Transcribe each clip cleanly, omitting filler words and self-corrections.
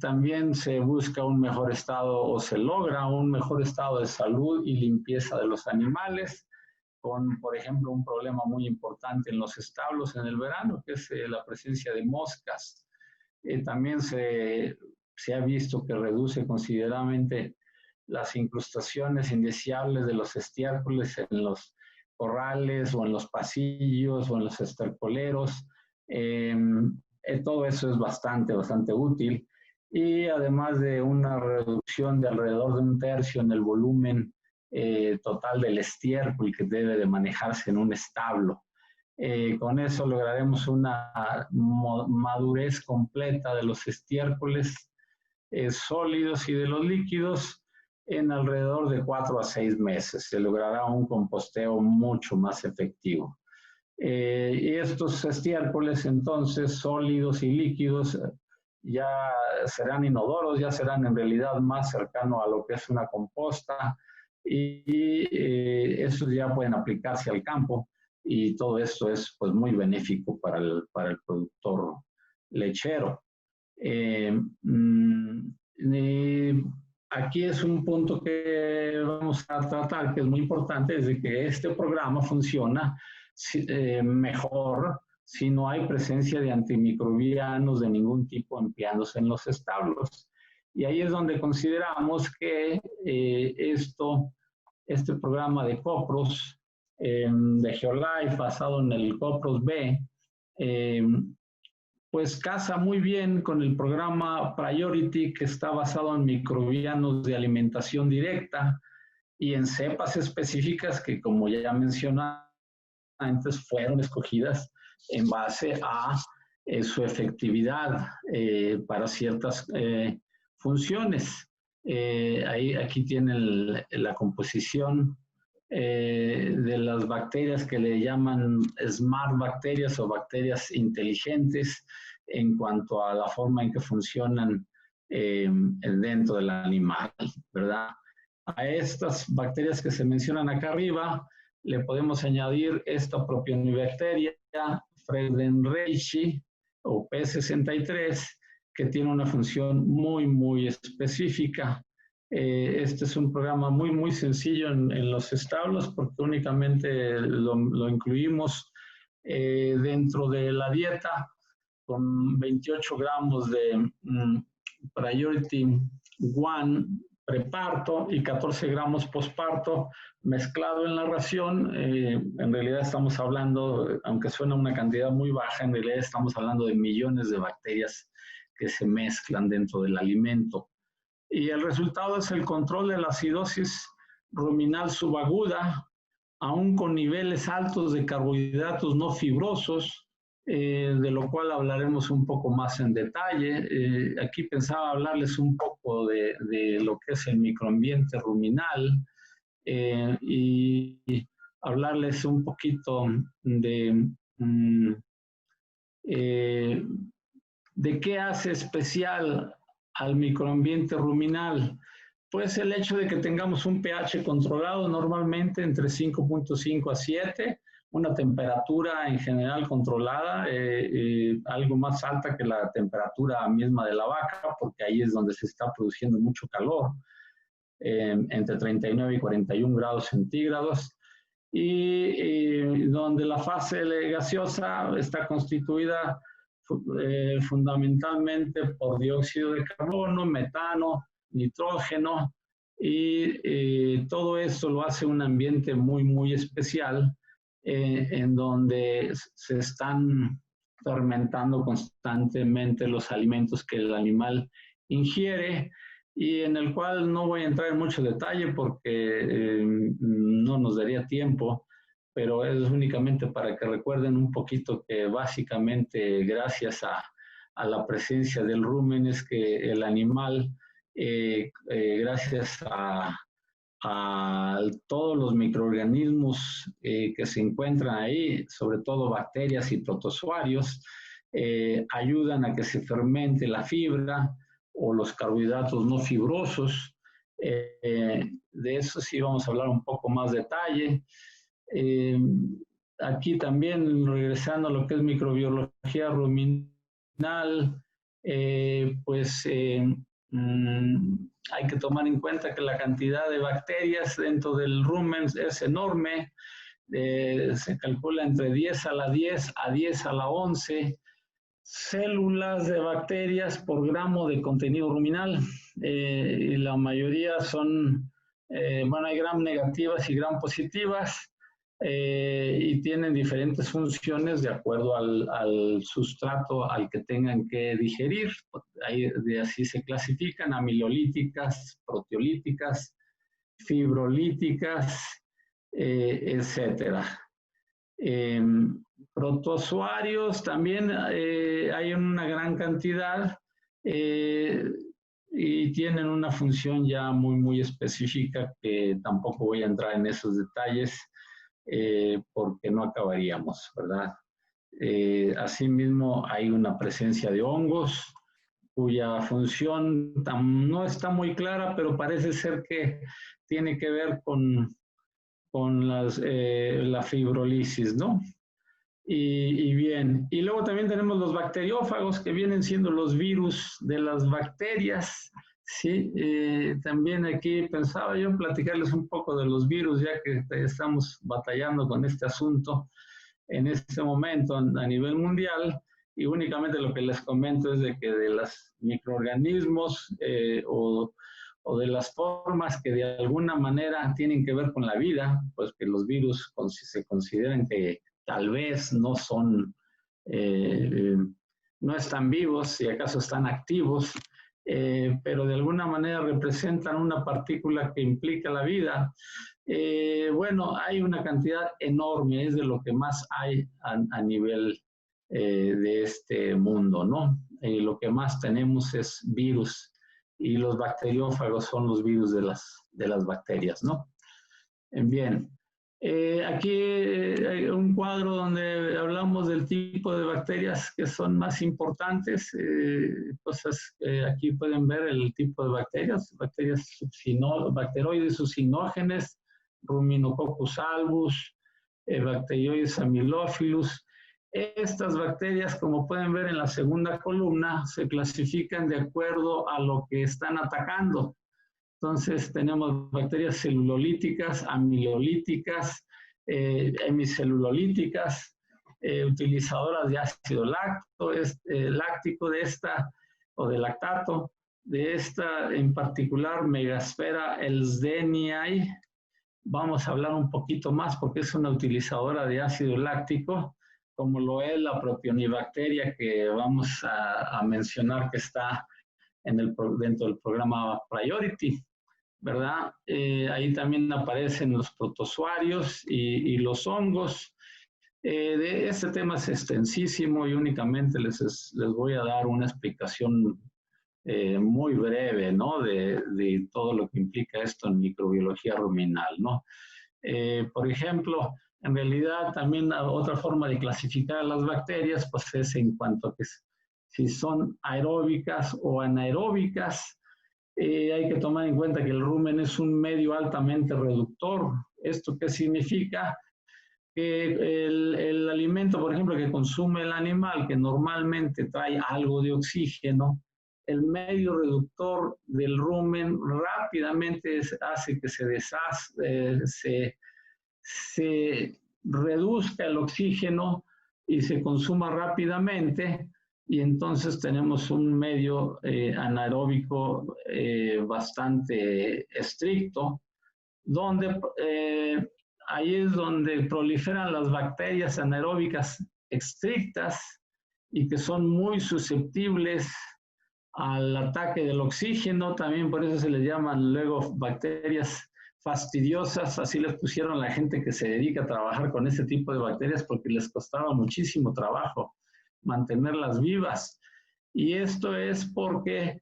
también se busca un mejor estado o se logra un mejor estado de salud y limpieza de los animales, con, por ejemplo, un problema muy importante en los establos en el verano, que es la presencia de moscas. También se ha visto que reduce considerablemente las incrustaciones indeseables de los estiércoles en los corrales o en los pasillos o en los estercoleros. Todo eso es bastante útil. Y además de una reducción de alrededor de 1/3 en el volumen total del estiércol que debe de manejarse en un establo. Con eso lograremos una madurez completa de los estiércoles sólidos y de los líquidos en alrededor de 4 a 6 meses. Se logrará un composteo mucho más efectivo. Y estos estiércoles, entonces, sólidos y líquidos, ya serán inodoros, ya serán en realidad más cercano a lo que es una composta, y estos ya pueden aplicarse al campo, y todo esto es pues muy benéfico para el productor lechero. Aquí es un punto que vamos a tratar, que es muy importante, es de que este programa funciona mejor si no hay presencia de antimicrobianos de ningún tipo empleándose en los establos. Y ahí es donde consideramos que este programa de COPROS, de Geolife, basado en el COPROS B, pues casa muy bien con el programa Priority, que está basado en microbianos de alimentación directa y en cepas específicas que, como ya mencioné antes, fueron escogidas en base a su efectividad para ciertas funciones. Aquí tienen la composición de las bacterias que le llaman smart bacterias o bacterias inteligentes en cuanto a la forma en que funcionan dentro del animal, ¿verdad? A estas bacterias que se mencionan acá arriba le podemos añadir esta propionibacteria Friedenreichi o P63, que tiene una función muy específica. Este es un programa muy sencillo en los establos, porque únicamente lo incluimos dentro de la dieta con 28 gramos de Priority One preparto y 14 gramos posparto mezclado en la ración. En realidad estamos hablando, aunque suena una cantidad muy baja, en realidad estamos hablando de millones de bacterias que se mezclan dentro del alimento. Y el resultado es el control de la acidosis ruminal subaguda, aún con niveles altos de carbohidratos no fibrosos, de lo cual hablaremos un poco más en detalle. Aquí pensaba hablarles un poco de lo que es el microambiente ruminal y hablarles un poquito de qué hace especial al microambiente ruminal. Pues el hecho de que tengamos un pH controlado normalmente entre 5.5 a 7, una temperatura en general controlada, algo más alta que la temperatura misma de la vaca, porque ahí es donde se está produciendo mucho calor, entre 39 y 41 grados centígrados, y donde la fase gaseosa está constituida fundamentalmente por dióxido de carbono, metano, nitrógeno, y todo eso lo hace un ambiente muy especial, en donde se están fermentando constantemente los alimentos que el animal ingiere, y en el cual no voy a entrar en mucho detalle porque no nos daría tiempo, pero es únicamente para que recuerden un poquito que básicamente gracias a la presencia del rumen es que el animal, gracias a todos los microorganismos que se encuentran ahí, sobre todo bacterias y protozoarios, ayudan a que se fermente la fibra o los carbohidratos no fibrosos. De eso sí vamos a hablar un poco más detalle. Aquí también, regresando a lo que es microbiología ruminal, hay que tomar en cuenta que la cantidad de bacterias dentro del rumen es enorme. Se calcula entre 10 a la 10 a 10 a la 11 células de bacterias por gramo de contenido ruminal. Y la mayoría son, hay gram negativas y gram positivas. Y tienen diferentes funciones de acuerdo al sustrato al que tengan que digerir. Así se clasifican: amilolíticas, proteolíticas, fibrolíticas, etcétera. Protozoarios también hay una gran cantidad y tienen una función ya muy específica que tampoco voy a entrar en esos detalles porque no acabaríamos, ¿verdad? Asimismo, hay una presencia de hongos cuya función no está muy clara, pero parece ser que tiene que ver con la fibrólisis, ¿no? Y bien, y luego también tenemos los bacteriófagos, que vienen siendo los virus de las bacterias, ¿sí? También aquí pensaba yo platicarles un poco de los virus, ya que estamos batallando con este asunto en este momento a nivel mundial, y únicamente lo que les comento es de que de los microorganismos o de las formas que de alguna manera tienen que ver con la vida, pues que los virus se consideran que tal vez no son, no están vivos, si acaso están activos, pero de alguna manera representan una partícula que implica la vida. Hay una cantidad enorme, es de lo que más hay a nivel de este mundo, ¿no? Lo que más tenemos es virus, y los bacteriófagos son los virus de las bacterias, ¿no? Bien. Aquí hay un cuadro donde hablamos del tipo de bacterias que son más importantes. Aquí pueden ver el tipo de bacterias bacteroides succinógenes, Ruminococcus albus, Bacteroides amylophilus. Estas bacterias, como pueden ver en la segunda columna, se clasifican de acuerdo a lo que están atacando. Entonces tenemos bacterias celulolíticas, amilolíticas, hemicelulolíticas, utilizadoras de ácido láctico de esta, o de lactato, de esta en particular Megasphaera elsdeniae. Vamos a hablar un poquito más porque es una utilizadora de ácido láctico, como lo es la propionibacteria que vamos a mencionar, que está dentro del programa Priority, ¿verdad? Ahí también aparecen los protozoarios y los hongos. Este tema es extensísimo y únicamente les voy a dar una explicación muy breve, ¿no? De todo lo que implica esto en microbiología ruminal, ¿no? Por ejemplo, en realidad también otra forma de clasificar a las bacterias pues es en cuanto a que si son aeróbicas o anaeróbicas. Hay que tomar en cuenta que el rumen es un medio altamente reductor. ¿Esto qué significa? Que el alimento, por ejemplo, que consume el animal, que normalmente trae algo de oxígeno, el medio reductor del rumen rápidamente hace que se reduzca el oxígeno y se consuma rápidamente, y entonces tenemos un medio anaeróbico bastante estricto, donde ahí es donde proliferan las bacterias anaeróbicas estrictas y que son muy susceptibles al ataque del oxígeno. También por eso se les llaman luego bacterias fastidiosas. Así les pusieron a la gente que se dedica a trabajar con ese tipo de bacterias, porque les costaba muchísimo trabajo mantenerlas vivas. Y esto es porque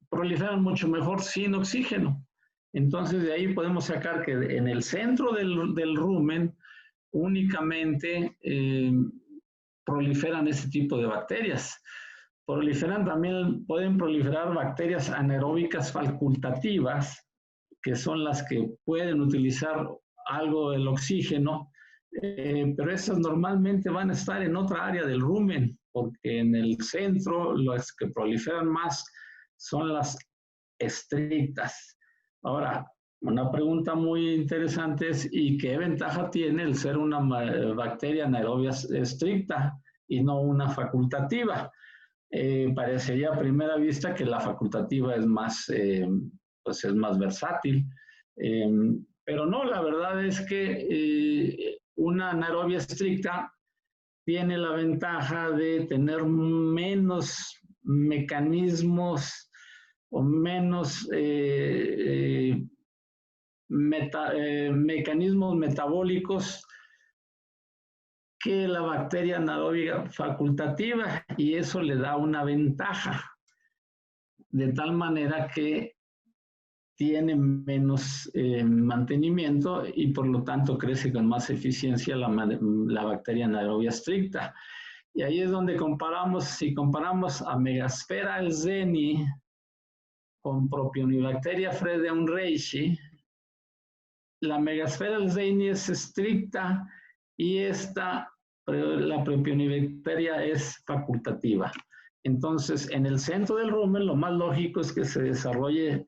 proliferan mucho mejor sin oxígeno. Entonces de ahí podemos sacar que en el centro del rumen únicamente proliferan este tipo de bacterias. Pueden proliferar bacterias anaeróbicas facultativas, que son las que pueden utilizar algo del oxígeno, pero esas normalmente van a estar en otra área del rumen, porque en el centro las que proliferan más son las estrictas. Ahora, una pregunta muy interesante es, ¿y qué ventaja tiene el ser una bacteria anaerobia estricta y no una facultativa? Parecería a primera vista que la facultativa es más, pues es más versátil, eh, pero no, la verdad es que una anaerobia estricta tiene la ventaja de tener menos mecanismos o menos mecanismos metabólicos que la bacteria anaeróbica facultativa, y eso le da una ventaja, de tal manera que tiene menos mantenimiento y por lo tanto crece con más eficiencia la bacteria anaerobia estricta. Y ahí es donde comparamos, si comparamos a Megasphaera alzeni con Propionibacteria fredeum reishi, la Megasphaera alzeni es estricta y la Propionibacteria es facultativa. Entonces, en el centro del rumen, lo más lógico es que se desarrolle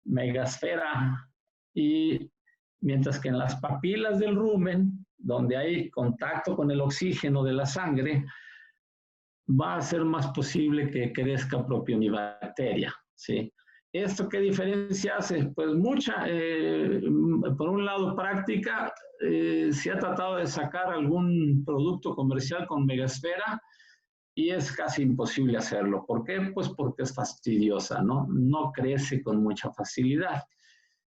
Megasphaera, y mientras que en las papilas del rumen, donde hay contacto con el oxígeno de la sangre, va a ser más posible que crezca Propionibacteria, ¿sí? ¿Esto qué diferencia hace? Pues mucha. Por un lado, práctica, se ha tratado de sacar algún producto comercial con Megasphaera y es casi imposible hacerlo. ¿Por qué? Pues porque es fastidiosa, ¿no? No crece con mucha facilidad.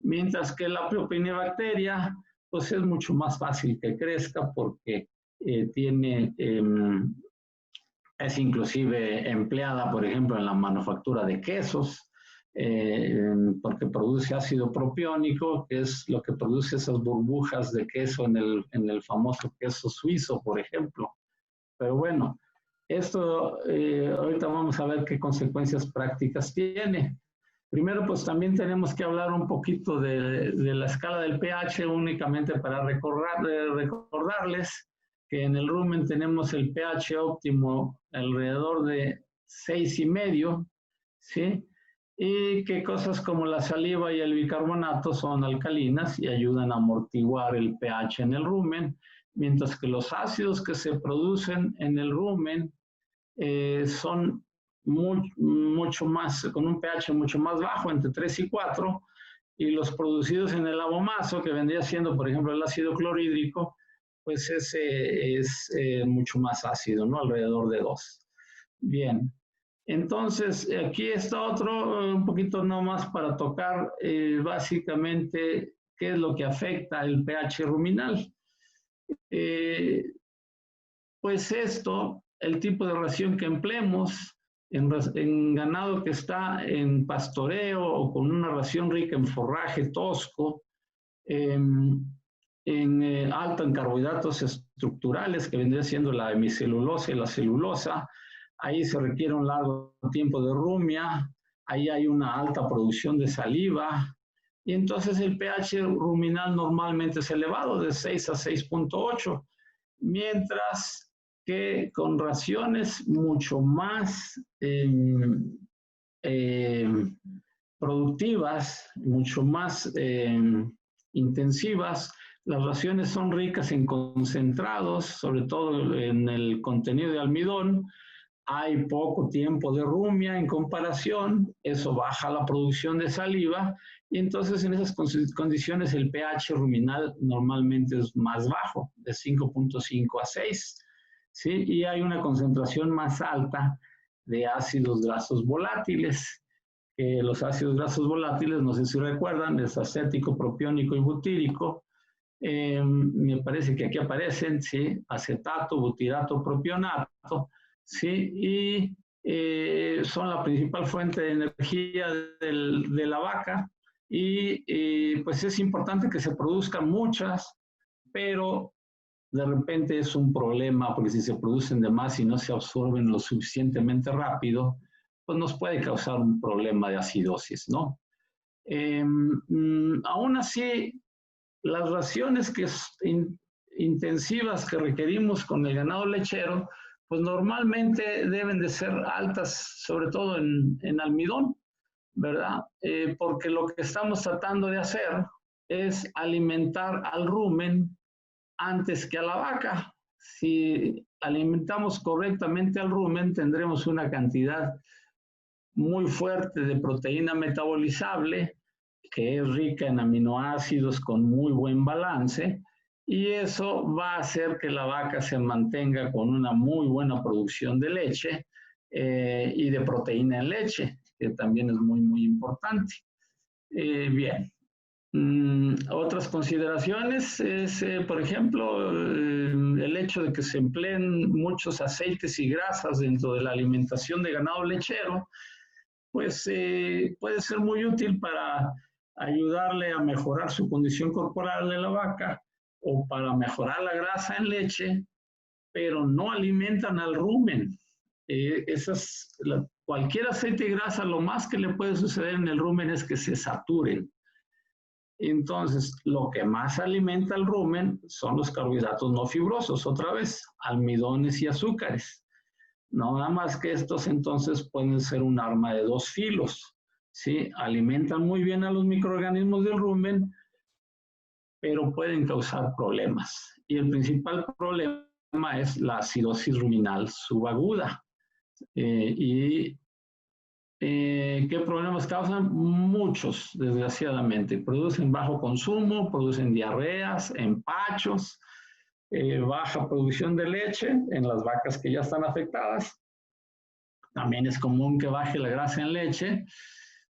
Mientras que la Propionibacteria, pues es mucho más fácil que crezca porque es inclusive empleada, por ejemplo, en la manufactura de quesos, porque produce ácido propiónico, que es lo que produce esas burbujas de queso en el famoso queso suizo, por ejemplo. Pero bueno, esto ahorita vamos a ver qué consecuencias prácticas tiene. Primero, pues también tenemos que hablar un poquito de la escala del pH, únicamente para recordarles que en el rumen tenemos el pH óptimo alrededor de 6,5, ¿sí? Y que cosas como la saliva y el bicarbonato son alcalinas y ayudan a amortiguar el pH en el rumen, mientras que los ácidos que se producen en el rumen son mucho más, con un pH mucho más bajo, entre 3 y 4, y los producidos en el abomaso, que vendría siendo, por ejemplo, el ácido clorhídrico, pues ese es mucho más ácido, ¿no? Alrededor de 2. Bien, entonces aquí está otro, un poquito nomás para tocar básicamente qué es lo que afecta el pH ruminal. Pues esto, el tipo de ración que empleemos en ganado que está en pastoreo o con una ración rica en forraje tosco, alta en carbohidratos estructurales, que vendría siendo la hemicelulosa y la celulosa. Ahí se requiere un largo tiempo de rumia, ahí hay una alta producción de saliva, y entonces el pH ruminal normalmente es elevado, de 6 a 6,8, mientras que con raciones mucho más productivas, mucho más intensivas, las raciones son ricas en concentrados, sobre todo en el contenido de almidón. Hay poco tiempo de rumia en comparación, eso baja la producción de saliva, y entonces en esas condiciones el pH ruminal normalmente es más bajo, de 5,5 a 6, ¿sí? Y hay una concentración más alta de ácidos grasos volátiles. Los ácidos grasos volátiles, no sé si recuerdan, es acético, propiónico y butírico. Me parece que aquí aparecen, ¿sí? Acetato, butirato, propionato, ¿sí? Y son la principal fuente de energía de la vaca, y pues es importante que se produzcan muchas, pero de repente es un problema porque si se producen de más y no se absorben lo suficientemente rápido, pues nos puede causar un problema de acidosis, ¿no? Aún así, las raciones que intensivas que requerimos con el ganado lechero, pues normalmente deben de ser altas, sobre todo en almidón, ¿verdad? Porque lo que estamos tratando de hacer es alimentar al rumen antes que a la vaca. Si alimentamos correctamente al rumen, tendremos una cantidad muy fuerte de proteína metabolizable, que es rica en aminoácidos con muy buen balance, y eso va a hacer que la vaca se mantenga con una muy buena producción de leche y de proteína en leche, que también es muy, muy importante. Bien. Otras consideraciones es, por ejemplo, el hecho de que se empleen muchos aceites y grasas dentro de la alimentación de ganado lechero, pues puede ser muy útil para ayudarle a mejorar su condición corporal de la vaca o para mejorar la grasa en leche, pero no alimentan al rumen. Cualquier aceite y grasa, lo más que le puede suceder en el rumen es que se saturen. Entonces, lo que más alimenta al rumen son los carbohidratos no fibrosos, otra vez, almidones y azúcares. Nada más que estos entonces pueden ser un arma de dos filos, ¿sí? Alimentan muy bien a los microorganismos del rumen, pero pueden causar problemas. Y el principal problema es la acidosis ruminal subaguda. ¿Qué problemas causan? Muchos, desgraciadamente. Producen bajo consumo, producen diarreas, empachos, baja producción de leche en las vacas que ya están afectadas. También es común que baje la grasa en leche.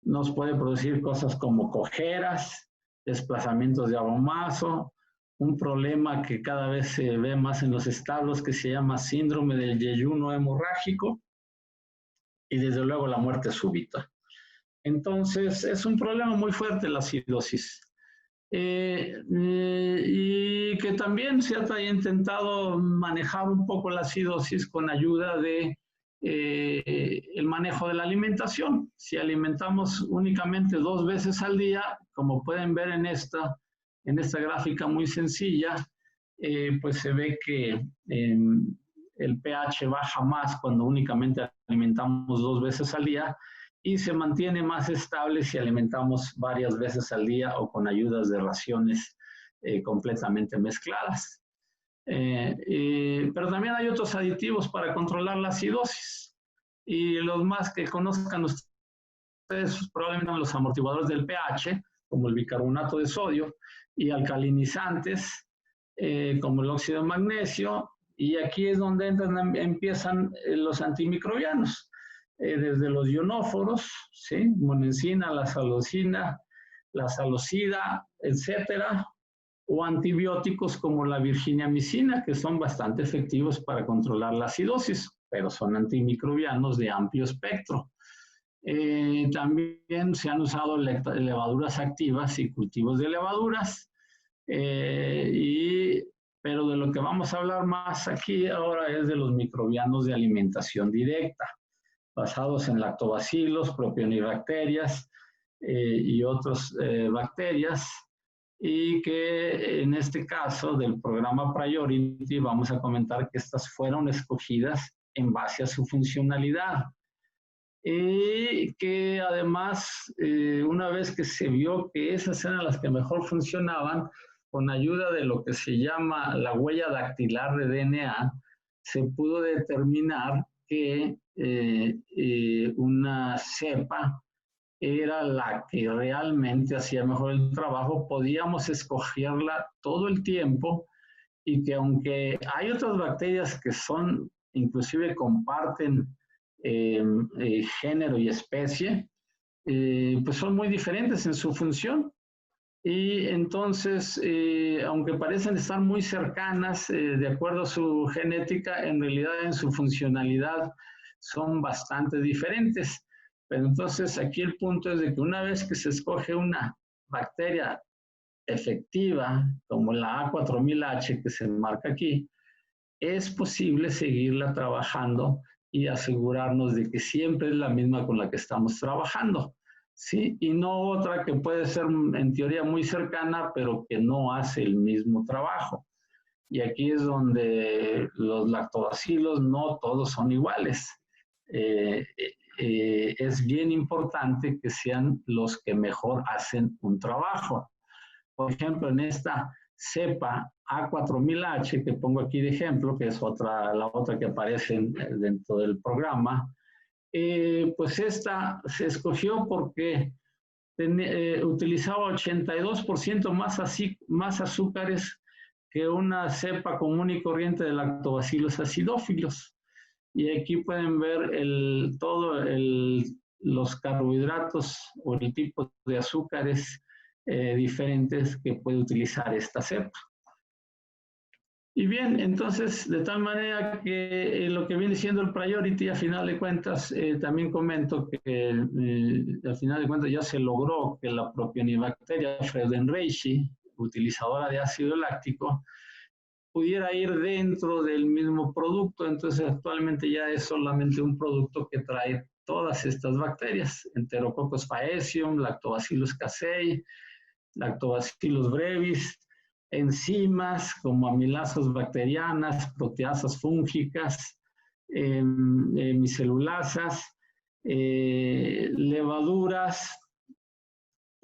Nos puede producir cosas como cojeras, desplazamientos de abomazo, un problema que cada vez se ve más en los establos que se llama síndrome del yeyuno hemorrágico y desde luego la muerte súbita. Entonces es un problema muy fuerte la acidosis. Y que también se ha intentado manejar un poco la acidosis con ayuda de el manejo de la alimentación. Si alimentamos únicamente 2 veces al día, como pueden ver en esta gráfica muy sencilla, pues se ve que el pH baja más cuando únicamente alimentamos 2 veces al día y se mantiene más estable si alimentamos varias veces al día o con ayudas de raciones completamente mezcladas. Pero también hay otros aditivos para controlar la acidosis y los más que conozcan ustedes probablemente los amortiguadores del pH, como el bicarbonato de sodio, y alcalinizantes, como el óxido de magnesio, y aquí es donde empiezan los antimicrobianos, desde los ionóforos, ¿sí? Monensina, la salosina, la salocida, etcétera, o antibióticos como la virginiamicina, que son bastante efectivos para controlar la acidosis, pero son antimicrobianos de amplio espectro. También se han usado levaduras activas y cultivos de levaduras, pero de lo que vamos a hablar más aquí ahora es de los microbianos de alimentación directa, basados en lactobacilos, propionibacterias y otras bacterias, y que en este caso del programa Priority vamos a comentar que estas fueron escogidas en base a su funcionalidad. Y que además, una vez que se vio que esas eran las que mejor funcionaban, con ayuda de lo que se llama la huella dactilar de DNA, se pudo determinar que una cepa era la que realmente hacía mejor el trabajo. Podíamos escogerla todo el tiempo y que aunque hay otras bacterias que son, inclusive comparten género y especie, pues son muy diferentes en su función. Y entonces, aunque parecen estar muy cercanas de acuerdo a su genética, en realidad en su funcionalidad son bastante diferentes. Pero entonces aquí el punto es de que una vez que se escoge una bacteria efectiva, como la A4000H que se marca aquí, es posible seguirla trabajando y asegurarnos de que siempre es la misma con la que estamos trabajando, ¿sí? Y no otra que puede ser en teoría muy cercana, pero que no hace el mismo trabajo. Y aquí es donde los lactobacilos no todos son iguales. Es bien importante que sean los que mejor hacen un trabajo. Por ejemplo, en esta cepa A4000H, que pongo aquí de ejemplo, que es la otra que aparece dentro del programa, pues esta se escogió porque utilizaba 82% más azúcares que una cepa común y corriente de lactobacilos acidófilos. Y aquí pueden ver los carbohidratos o el tipo de azúcares diferentes que puede utilizar esta cepa. Y bien, entonces, de tal manera que lo que viene siendo el priority, a final de cuentas, también comento que al final de cuentas ya se logró que la propionibacteria freudenreichi, utilizadora de ácido láctico, pudiera ir dentro del mismo producto. Entonces, actualmente ya es solamente un producto que trae todas estas bacterias: Enterococcus faecium, Lactobacillus casei, Lactobacillus brevis, enzimas como amilasas bacterianas, proteasas fúngicas, micelulasas, levaduras.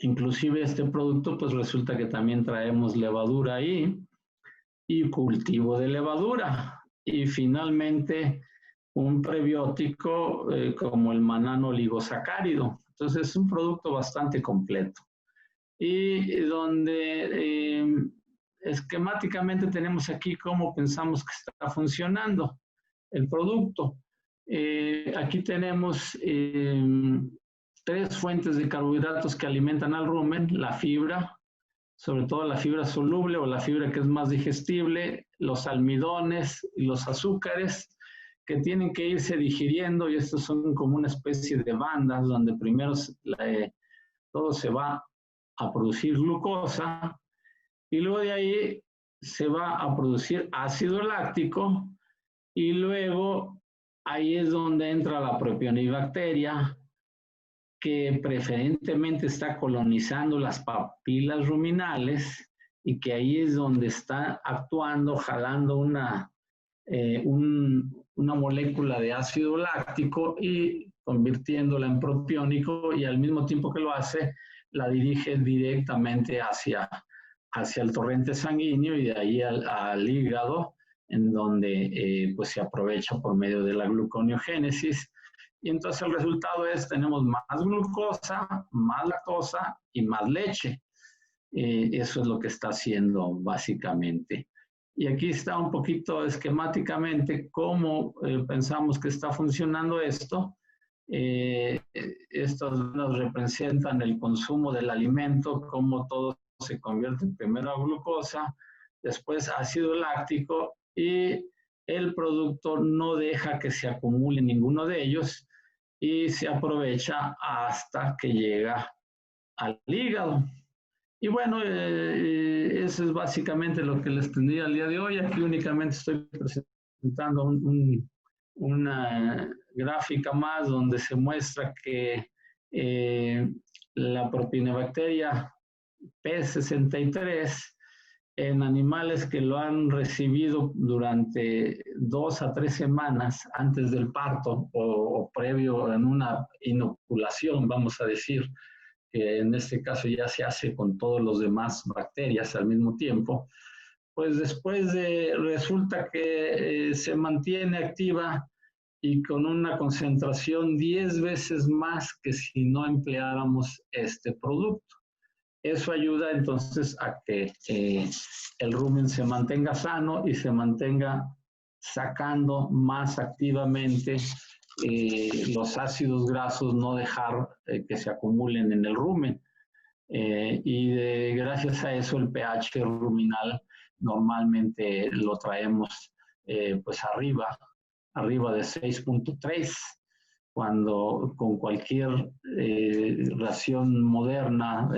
Inclusive este producto, pues resulta que también traemos levadura ahí, y cultivo de levadura. Y finalmente un prebiótico como el manano oligosacárido. Entonces es un producto bastante completo. Y donde esquemáticamente tenemos aquí cómo pensamos que está funcionando el producto. Aquí tenemos 3 fuentes de carbohidratos que alimentan al rumen: la fibra, sobre todo la fibra soluble o la fibra que es más digestible, los almidones y los azúcares, que tienen que irse digiriendo, y estos son como una especie de bandas donde primero todo se va a producir glucosa, y luego de ahí se va a producir ácido láctico, y luego ahí es donde entra la propionibacteria, que preferentemente está colonizando las papilas ruminales, y que ahí es donde está actuando, jalando una molécula de ácido láctico y convirtiéndola en propiónico, y al mismo tiempo que lo hace, la dirige directamente hacia el torrente sanguíneo y de ahí al hígado, en donde pues se aprovecha por medio de la gluconeogénesis. Y entonces el resultado es: tenemos más glucosa, más lactosa y más leche. Eso es lo que está haciendo básicamente. Y aquí está un poquito esquemáticamente cómo pensamos que está funcionando esto. Estos nos representan el consumo del alimento, cómo todo se convierte primero a glucosa, después ácido láctico, y el producto no deja que se acumule ninguno de ellos y se aprovecha hasta que llega al hígado. Y bueno, eso es básicamente lo que les tendría el día de hoy. Aquí únicamente estoy presentando una gráfica más donde se muestra que la propionibacteria P63 en animales que lo han recibido durante 2 a 3 semanas antes del parto o previo en una inoculación, vamos a decir, que en este caso ya se hace con todos los demás bacterias al mismo tiempo, pues después resulta que se mantiene activa y con una concentración 10 veces más que si no empleáramos este producto. Eso ayuda entonces a que el rumen se mantenga sano y se mantenga sacando más activamente los ácidos grasos, no dejar que se acumulen en el rumen. Gracias a eso el pH ruminal normalmente lo traemos pues arriba de 6.3, cuando con cualquier ración moderna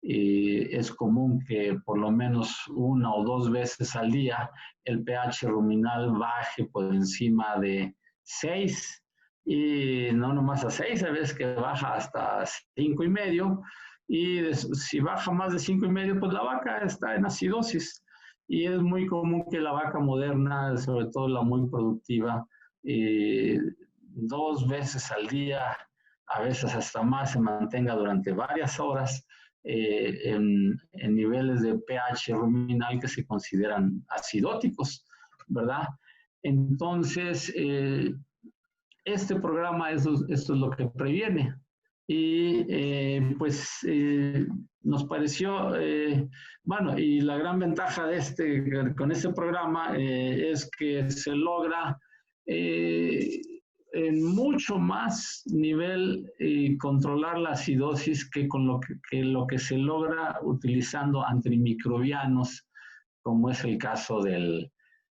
es común que por lo menos 1 o 2 veces al día el pH ruminal baje por encima de 6, y no nomás a 6, a veces que baja hasta 5,5, y si baja más de 5,5, pues la vaca está en acidosis. y es muy común que la vaca moderna, sobre todo la muy productiva, 2 veces al día, a veces hasta más, se mantenga durante varias horas en niveles de pH ruminal que se consideran acidóticos, ¿verdad? Entonces, este programa, esto es lo que previene. Y nos pareció, bueno, y la gran ventaja con este programa es que se logra en mucho más nivel controlar la acidosis que con lo que se logra utilizando antimicrobianos, como es el caso de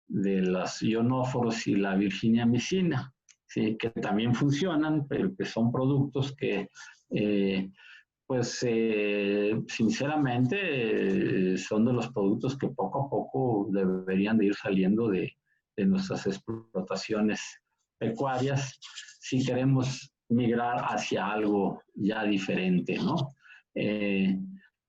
los ionóforos y la virginiamicina, ¿sí? Que también funcionan, pero que son productos que, sinceramente, son de los productos que poco a poco deberían de ir saliendo de nuestras explotaciones pecuarias si queremos migrar hacia algo ya diferente, ¿no?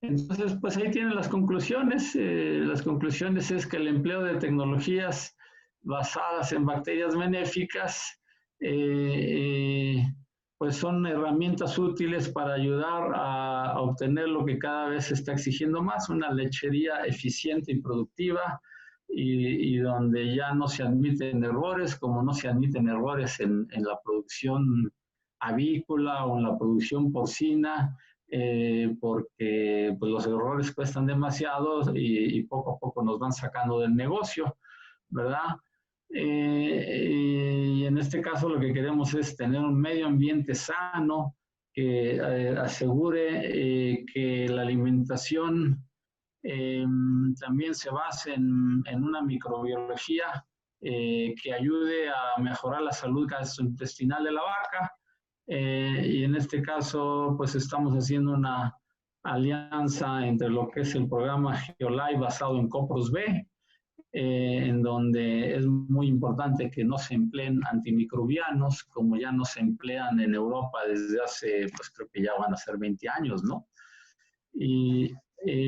Entonces, pues ahí tienen las conclusiones. Las conclusiones es que el empleo de tecnologías basadas en bacterias benéficas, pues son herramientas útiles para ayudar a obtener lo que cada vez se está exigiendo más, una lechería eficiente y productiva, y donde ya no se admiten errores, como no se admiten errores en la producción avícola o en la producción porcina, porque pues, los errores cuestan demasiado y poco a poco nos van sacando del negocio, ¿verdad? Y en este caso lo que queremos es tener un medio ambiente sano que asegure que la alimentación también se base en una microbiología que ayude a mejorar la salud gastrointestinal de la vaca. Y en este caso, pues estamos haciendo una alianza entre lo que es el programa GeoLife basado en Coprus B, en donde es muy importante que no se empleen antimicrobianos, como ya no se emplean en Europa desde hace, pues creo que ya van a ser 20 años, ¿no? Y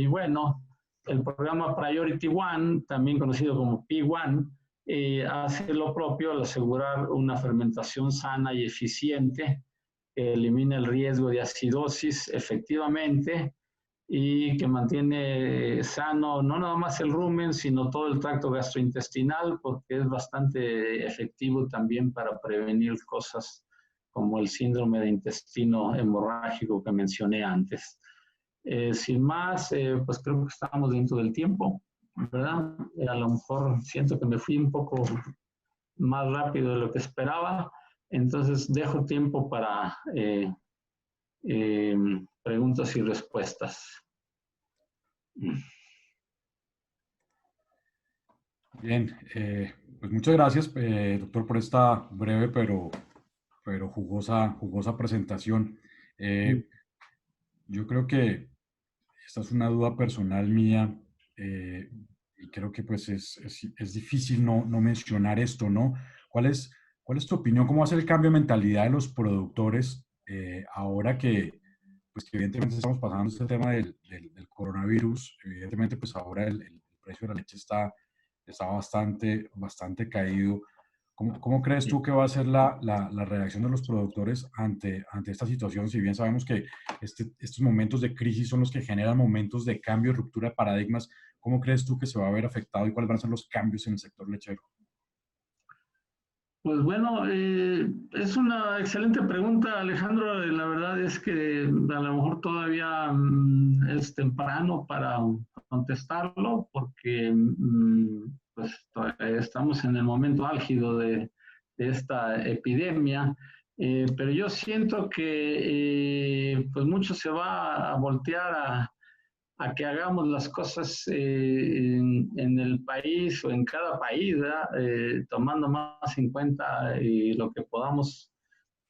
bueno, el programa Priority One, también conocido como P1, hace lo propio al asegurar una fermentación sana y eficiente que elimina el riesgo de acidosis efectivamente y que mantiene sano no nada más el rumen, sino todo el tracto gastrointestinal, porque es bastante efectivo también para prevenir cosas como el síndrome de intestino hemorrágico que mencioné antes. Sin más, pues creo que estamos dentro del tiempo, ¿verdad? A lo mejor siento que me fui un poco más rápido de lo que esperaba, entonces dejo tiempo para preguntas y respuestas. Bien, pues muchas gracias, doctor, por esta breve pero jugosa presentación. Yo creo que esta es una duda personal mía, y creo que pues es difícil no mencionar esto, ¿no? ¿Cuál es tu opinión? ¿Cómo va a ser el cambio de mentalidad de los productores ahora que, pues que evidentemente estamos pasando este tema del coronavirus? Evidentemente pues ahora el precio de la leche está bastante caído. ¿Cómo crees tú que va a ser la reacción de los productores ante esta situación? Si bien sabemos que estos momentos de crisis son los que generan momentos de cambio, ruptura de paradigmas, ¿cómo crees tú que se va a ver afectado y cuáles van a ser los cambios en el sector lechero? Pues bueno, es una excelente pregunta, Alejandro. La verdad es que a lo mejor todavía es temprano para contestarlo porque pues, estamos en el momento álgido de esta epidemia. Pero yo siento que pues mucho se va a voltear a que hagamos las cosas en el país o en cada país, tomando más en cuenta lo que podamos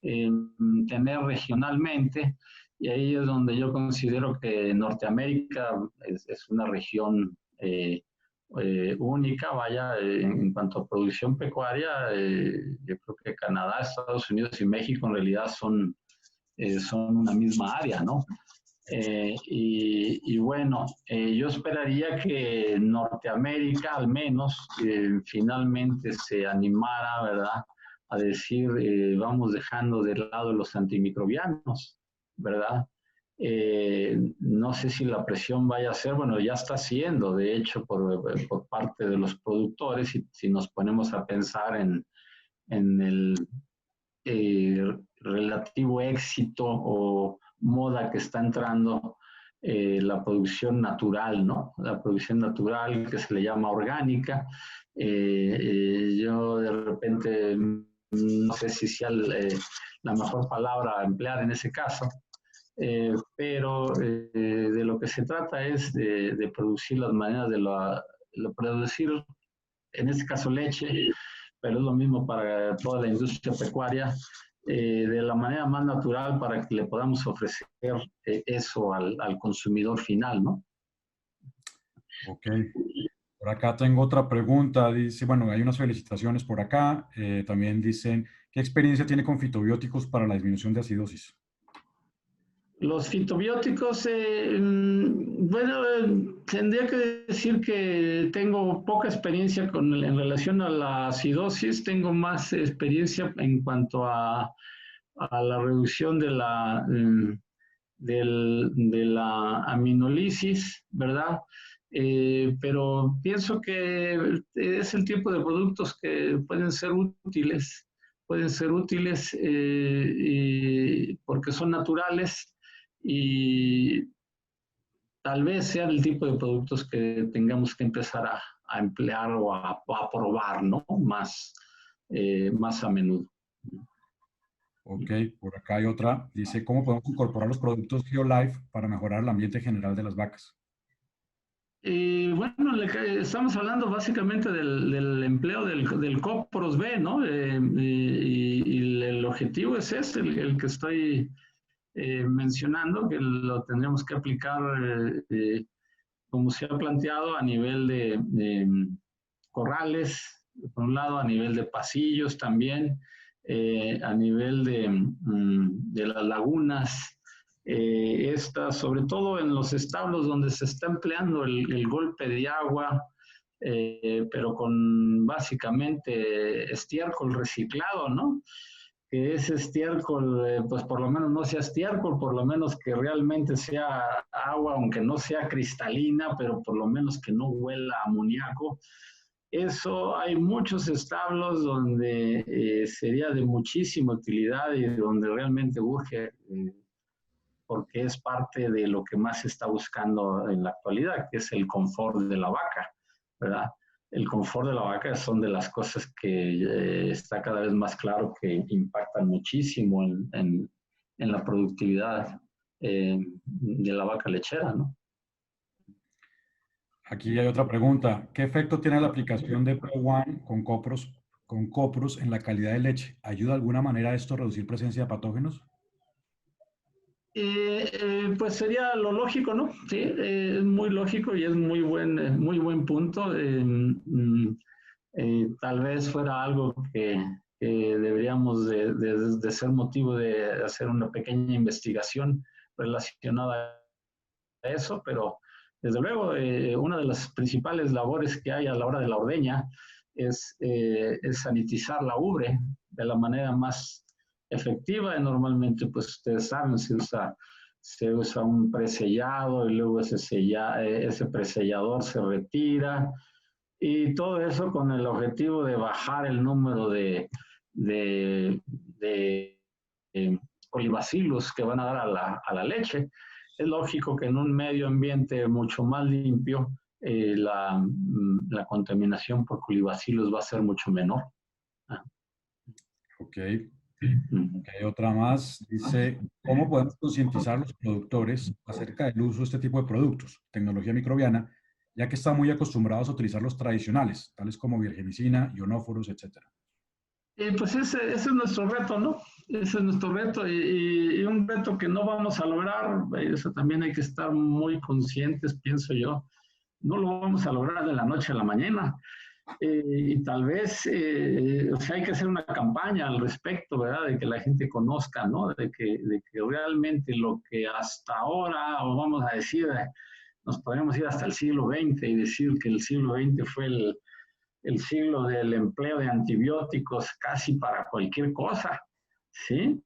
tener regionalmente. Y ahí es donde yo considero que Norteamérica es una región única, vaya, en cuanto a producción pecuaria. Yo creo que Canadá, Estados Unidos y México en realidad son una misma área, ¿no? Y bueno, yo esperaría que Norteamérica al menos finalmente se animara, ¿verdad? A decir, vamos dejando de lado los antimicrobianos, ¿verdad? No sé si la presión vaya a ser, bueno, ya está siendo, de hecho, por parte de los productores, si nos ponemos a pensar en el relativo éxito o moda que está entrando la producción natural, ¿no? La producción natural que se le llama orgánica. Yo de repente no sé si sea la mejor palabra a emplear en ese caso, pero de lo que se trata es de producir las maneras de producir, en este caso leche, pero es lo mismo para toda la industria pecuaria, de la manera más natural para que le podamos ofrecer eso al consumidor final, ¿no? Ok. Por acá tengo otra pregunta. Dice, bueno, hay unas felicitaciones por acá. También dicen, ¿qué experiencia tiene con fitobióticos para la disminución de acidosis? Los fitobióticos, bueno, tendría que decir que tengo poca experiencia en relación a la acidosis, tengo más experiencia en cuanto a la reducción de la aminolisis, ¿verdad? Pero pienso que es el tipo de productos que pueden ser útiles porque son naturales y tal vez sean el tipo de productos que tengamos que empezar a emplear o a probar, ¿no? Más a menudo. Ok, por acá hay otra. Dice, ¿cómo podemos incorporar los productos GeoLife para mejorar el ambiente general de las vacas? Bueno, estamos hablando básicamente del empleo del COPROS B, ¿no? Y el objetivo es ese, el que estoy mencionando, que lo tendremos que aplicar como se ha planteado a nivel de corrales, por un lado, a nivel de pasillos también, a nivel de las lagunas, sobre todo en los establos donde se está empleando el golpe de agua, pero con básicamente estiércol reciclado, ¿no? Que ese estiércol, pues por lo menos no sea estiércol, por lo menos que realmente sea agua, aunque no sea cristalina, pero por lo menos que no huela a amoníaco. Eso hay muchos establos donde sería de muchísima utilidad y donde realmente urge, porque es parte de lo que más se está buscando en la actualidad, que es el confort de la vaca, ¿verdad? El confort de la vaca son de las cosas que está cada vez más claro que impactan muchísimo en la productividad de la vaca lechera, ¿no? Aquí hay otra pregunta. ¿Qué efecto tiene la aplicación de Pro One con Coprus en la calidad de leche? ¿Ayuda de alguna manera a esto a reducir presencia de patógenos? Pues sería lo lógico, ¿no? Sí, es muy lógico y es muy buen punto. Tal vez fuera algo que deberíamos de ser motivo de hacer una pequeña investigación relacionada a eso, pero desde luego una de las principales labores que hay a la hora de la ordeña es sanitizar la ubre de la manera más efectiva. Y normalmente, pues ustedes saben, se usa un presellado y luego ese presellador se retira y todo eso con el objetivo de bajar el número de colibacillus que van a dar a la leche. Es lógico que en un medio ambiente mucho más limpio la contaminación por colibacillus va a ser mucho menor. Ok. Hay otra más. Dice, ¿cómo podemos concientizar a los productores acerca del uso de este tipo de productos, tecnología microbiana, ya que están muy acostumbrados a utilizar los tradicionales, tales como virgenicina, ionóforos, etcétera? Pues ese es nuestro reto, ¿no? Ese es nuestro reto y un reto que no vamos a lograr, eso también hay que estar muy conscientes, pienso yo. No lo vamos a lograr de la noche a la mañana. y tal vez, o sea, hay que hacer una campaña al respecto, ¿verdad? De que la gente conozca, ¿no? De que realmente lo que hasta ahora, o vamos a decir, nos podemos ir hasta el siglo XX y decir que el siglo XX fue el siglo del empleo de antibióticos casi para cualquier cosa, ¿sí?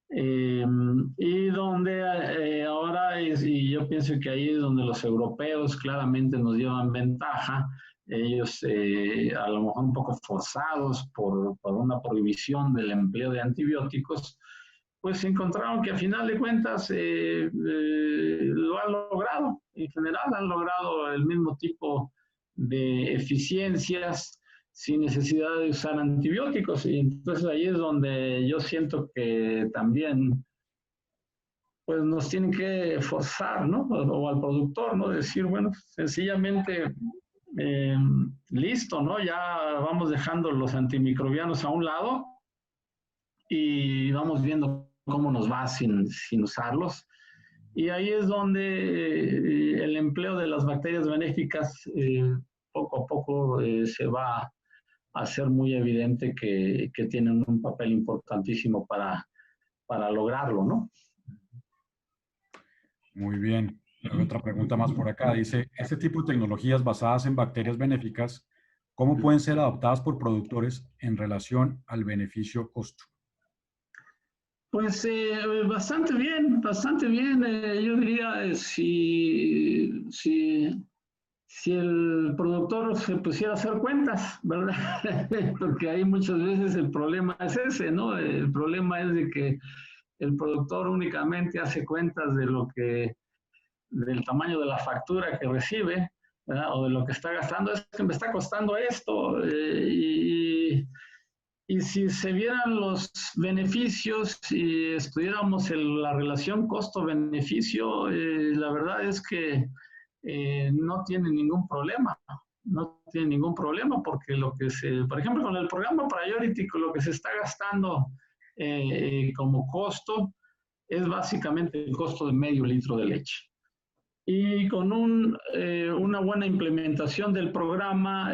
Y donde ahora es, y yo pienso que ahí es donde los europeos claramente nos llevan ventaja, ellos a lo mejor un poco forzados por una prohibición del empleo de antibióticos, pues encontraron que a final de cuentas lo han logrado, en general han logrado el mismo tipo de eficiencias sin necesidad de usar antibióticos. Y entonces ahí es donde yo siento que también pues nos tienen que forzar, ¿no? O al productor, ¿no? Decir, bueno, sencillamente, eh, listo, ¿no? Ya vamos dejando los antimicrobianos a un lado y vamos viendo cómo nos va sin usarlos. Y ahí es donde el empleo de las bacterias benéficas poco a poco se va a hacer muy evidente que tienen un papel importantísimo para lograrlo, ¿no? Muy bien. Hay otra pregunta más por acá. Dice, este tipo de tecnologías basadas en bacterias benéficas, ¿cómo pueden ser adoptadas por productores en relación al beneficio-costo? Pues bastante bien, bastante bien. Yo diría, si el productor se pusiera a hacer cuentas, ¿verdad? Porque ahí muchas veces el problema es ese, ¿no? El problema es de que el productor únicamente hace cuentas de lo que, del tamaño de la factura que recibe, ¿verdad? O de lo que está gastando, es que me está costando esto, y si se vieran los beneficios y estudiáramos la relación costo-beneficio, la verdad es que no tiene ningún problema. No tiene ningún problema porque lo que por ejemplo, con el programa Priority, con lo que se está gastando como costo es básicamente el costo de medio litro de leche. Y con una buena implementación del programa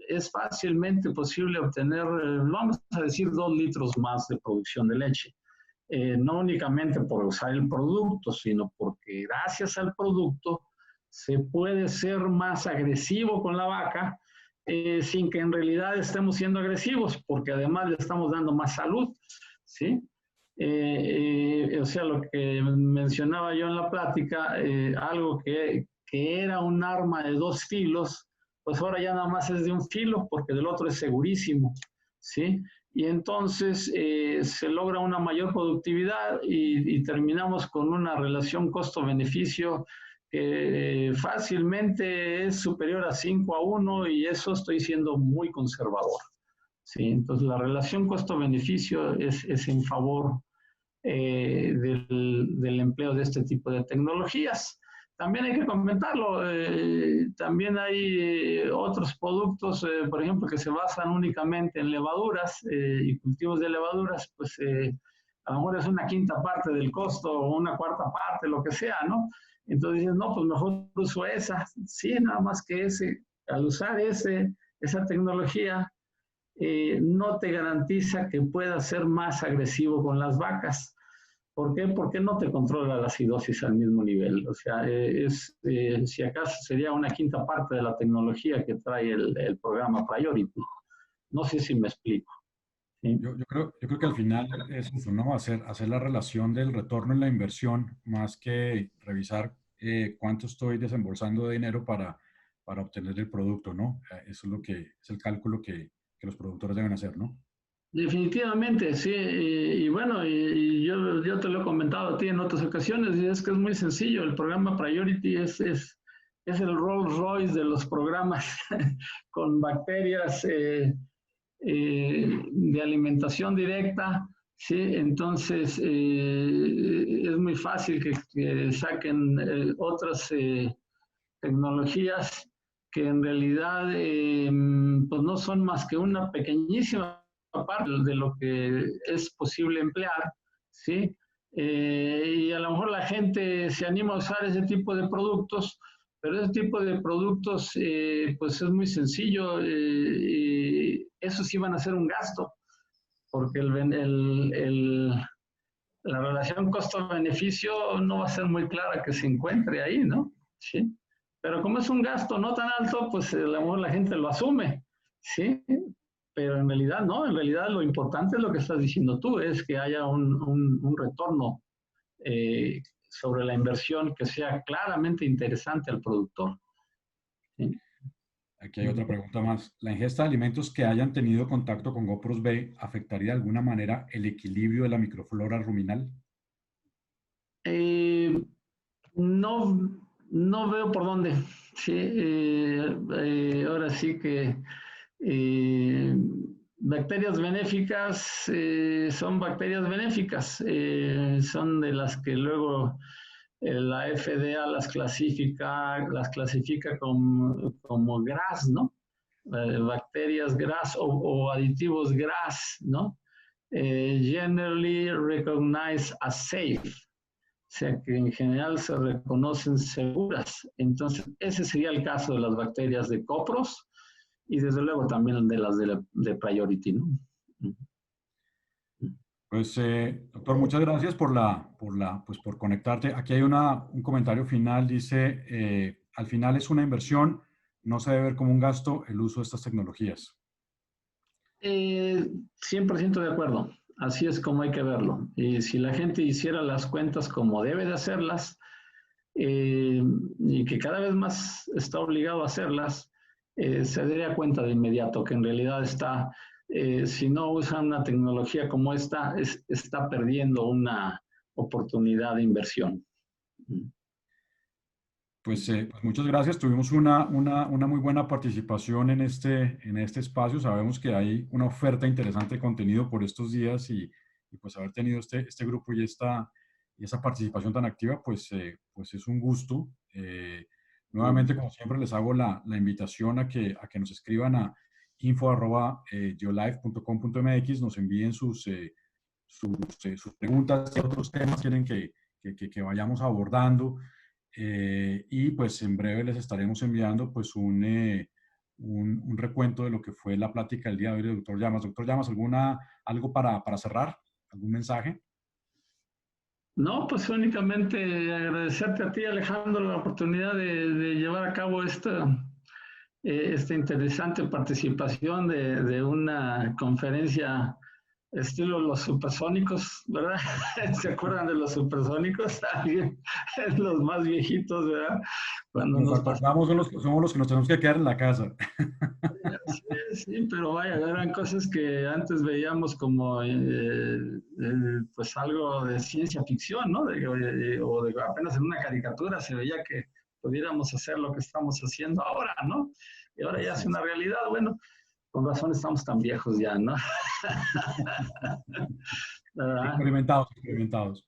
es fácilmente posible obtener, vamos a decir, 2 litros más de producción de leche. No únicamente por usar el producto, sino porque gracias al producto se puede ser más agresivo con la vaca sin que en realidad estemos siendo agresivos, porque además le estamos dando más salud, ¿sí? O sea, lo que mencionaba yo en la plática, algo que era un arma de 2 filos, pues ahora ya nada más es de un filo, porque del otro es segurísimo, ¿sí? Y entonces se logra una mayor productividad y terminamos con una relación costo-beneficio que fácilmente es superior a 5:1 y eso estoy siendo muy conservador. ¿Sí? Entonces la relación costo-beneficio es en favor del empleo de este tipo de tecnologías. También hay que comentarlo, también hay otros productos, por ejemplo, que se basan únicamente en levaduras y cultivos de levaduras, pues a lo mejor es una quinta parte del costo o una cuarta parte, lo que sea, ¿no? Entonces dices, no, pues mejor uso esa. Sí, nada más que al usar esa tecnología, no te garantiza que puedas ser más agresivo con las vacas. ¿Por qué? Porque no te controla la acidosis al mismo nivel. O sea, si acaso sería una quinta parte de la tecnología que trae el programa Priority. No sé si me explico. ¿Sí? Yo creo que al final es eso, ¿no? Hacer la relación del retorno en la inversión más que revisar cuánto estoy desembolsando de dinero para obtener el producto, ¿no? Eso es lo que es el cálculo que los productores deben hacer, ¿no? Definitivamente, sí. Y bueno, y yo te lo he comentado a ti en otras ocasiones, y es que es muy sencillo. El programa Priority es el Rolls Royce de los programas con bacterias de alimentación directa, ¿sí? Entonces, es muy fácil que saquen otras tecnologías que en realidad pues no son más que una pequeñísima parte de lo que es posible emplear, ¿sí? Y a lo mejor la gente se anima a usar ese tipo de productos, Pero ese tipo de productos, pues es muy sencillo. Eso sí van a ser un gasto, porque la relación costo-beneficio no va a ser muy clara que se encuentre ahí, ¿no? Sí. Pero como es un gasto no tan alto, pues a lo mejor la gente lo asume, ¿sí? Pero en realidad no, en realidad lo importante es lo que estás diciendo tú, es que haya un retorno sobre la inversión que sea claramente interesante al productor. ¿Sí? Aquí hay otra pregunta más. ¿La ingesta de alimentos que hayan tenido contacto con GoPros B afectaría de alguna manera el equilibrio de la microflora ruminal? No, no veo por dónde. Sí, ahora sí que eh, bacterias benéficas son bacterias benéficas, son de las que luego la FDA las clasifica como GRAS, ¿no? Bacterias GRAS o aditivos GRAS, ¿no? Generally recognized as safe. O sea que en general se reconocen seguras. Entonces, ese sería el caso de las bacterias de copros y desde luego también de las de Priority, ¿no? Pues, doctor, muchas gracias pues, por conectarte. Aquí hay un comentario final, dice, al final es una inversión, no se debe ver como un gasto el uso de estas tecnologías. 100% de acuerdo. Así es como hay que verlo. Y si la gente hiciera las cuentas como debe de hacerlas, y que cada vez más está obligado a hacerlas, se daría cuenta de inmediato que en realidad si no usa una tecnología como esta, está perdiendo una oportunidad de inversión. Pues, pues muchas gracias. Tuvimos una muy buena participación en este espacio. Sabemos que hay una oferta interesante de contenido por estos días y pues haber tenido este grupo y esa participación tan activa, pues, pues es un gusto. Nuevamente, como siempre, les hago la invitación a que nos escriban a info@geolife.com.mx, nos envíen sus preguntas, qué otros temas quieren que vayamos abordando. Y pues en breve les estaremos enviando pues un recuento de lo que fue la plática del día de hoy del doctor Llamas. Doctor Llamas, algo para cerrar? ¿Algún mensaje? No, pues únicamente agradecerte a ti, Alejandro, la oportunidad de llevar a cabo esta interesante participación de una conferencia estilo los supersónicos, ¿verdad? ¿Se acuerdan de los supersónicos? Los más viejitos, ¿verdad? Cuando Nos nos acordamos, somos los que nos tenemos que quedar en la casa. Sí, sí, pero vaya, eran cosas que antes veíamos como pues algo de ciencia ficción, ¿no? O de apenas en una caricatura se veía que pudiéramos hacer lo que estamos haciendo ahora, ¿no? Y ahora ya es una realidad, bueno, con razón estamos tan viejos ya, ¿no? ¿Verdad? Experimentados, experimentados.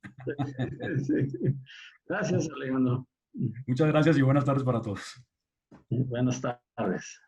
Sí, sí. Gracias, Alejandro. Muchas gracias y buenas tardes para todos. Buenas tardes.